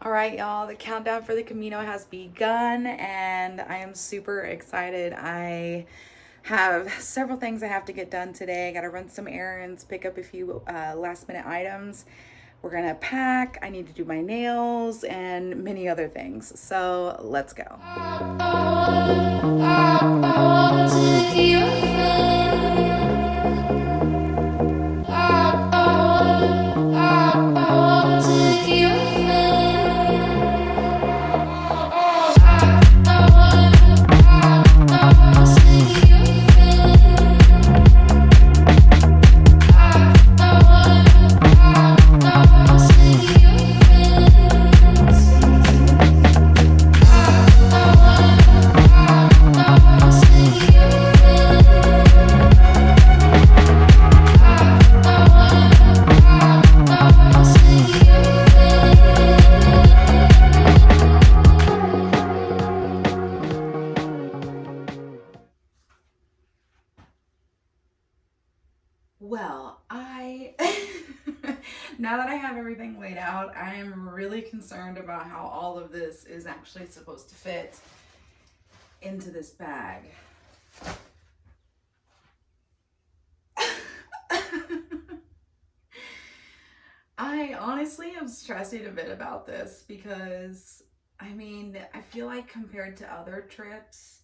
All right, y'all, the countdown for the Camino has begun, and I am super excited. I have several things I have to get done today. I got to run some errands, pick up a few last minute items. We're going to pack. I need to do my nails and many other things. So let's go. Well, now that I have everything laid out, I am really concerned about how all of this is actually supposed to fit into this bag. I honestly am stressing a bit about this because, I feel like compared to other trips,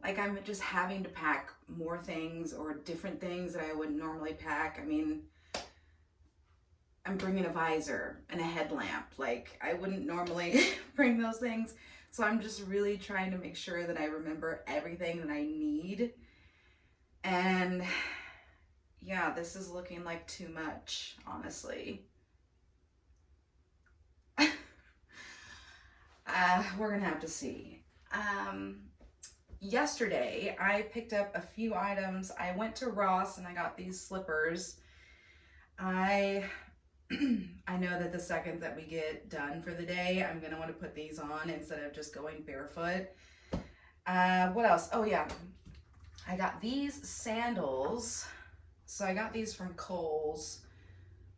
like I'm just having to pack more things or different things that I wouldn't normally pack. I'm bringing a visor and a headlamp. Like I wouldn't normally bring those things. So I'm just really trying to make sure that I remember everything that I need. And yeah, this is looking like too much, honestly. We're gonna have to see. Yesterday I picked up a few items. I went to Ross and I got these slippers. I I know that the second that we get done for the day, I'm gonna want to put these on instead of just going barefoot. What else? Oh yeah, I got these sandals. So I got these from Kohl's.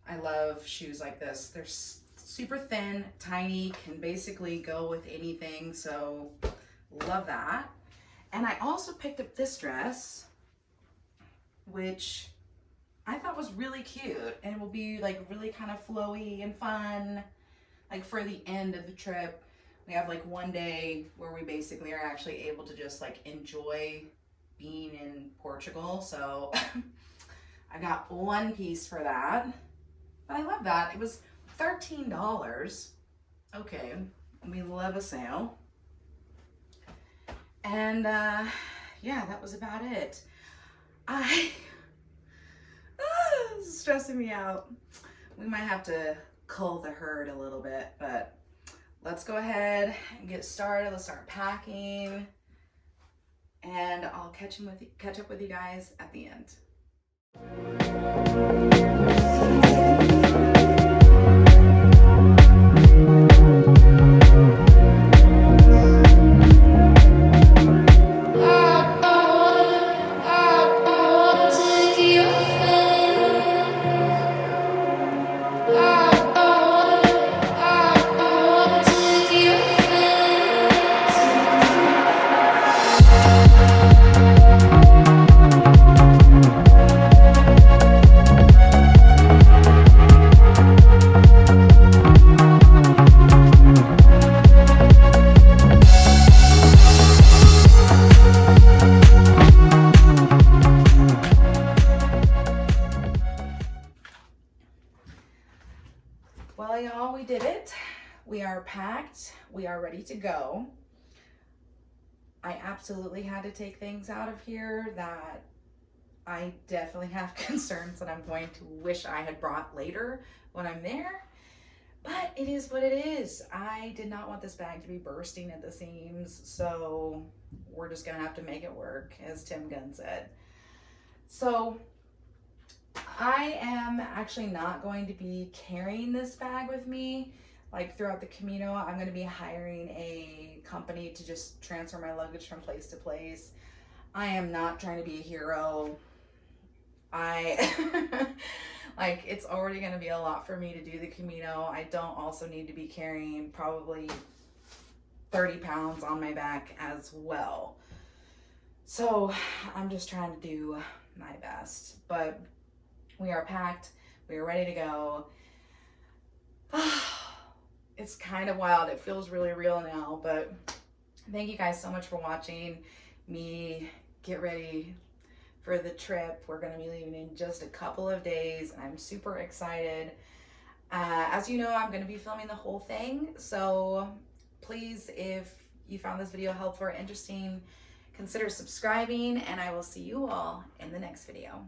I love shoes like this. They're super thin, tiny, can basically go with anything. So love that. And I also picked up this dress, which I thought was really cute and will be like really kind of flowy and fun, like for the end of the trip. We have like one day where we basically are actually able to just like enjoy being in Portugal. So I got one piece for that, but I love that. It was $13. Okay, we love a sale. And yeah, that was about it. This is stressing me out. We might have to cull the herd a little bit, but let's go ahead and get started. Let's start packing, and I'll catch up with you guys at the end. Well, y'all, we did it. We are packed. We are ready to go. I absolutely had to take things out of here that I definitely have concerns that I'm going to wish I had brought later when I'm there. But it is what it is. I did not want this bag to be bursting at the seams, so we're just gonna have to make it work, as Tim Gunn said. So I am actually not going to be carrying this bag with me like throughout the Camino. I'm going to be hiring a company to just transfer my luggage from place to place. I am not trying to be a hero. I Like, it's already going to be a lot for me to do the Camino. I don't also need to be carrying probably 30 pounds on my back as well. So I'm just trying to do my best, but we are packed. We are ready to go. It's kind of wild. It feels really real now, but thank you guys so much for watching me get ready for the trip. We're going to be leaving in just a couple of days, and I'm super excited. As you know, I'm going to be filming the whole thing, so please, if you found this video helpful or interesting, consider subscribing, and I will see you all in the next video.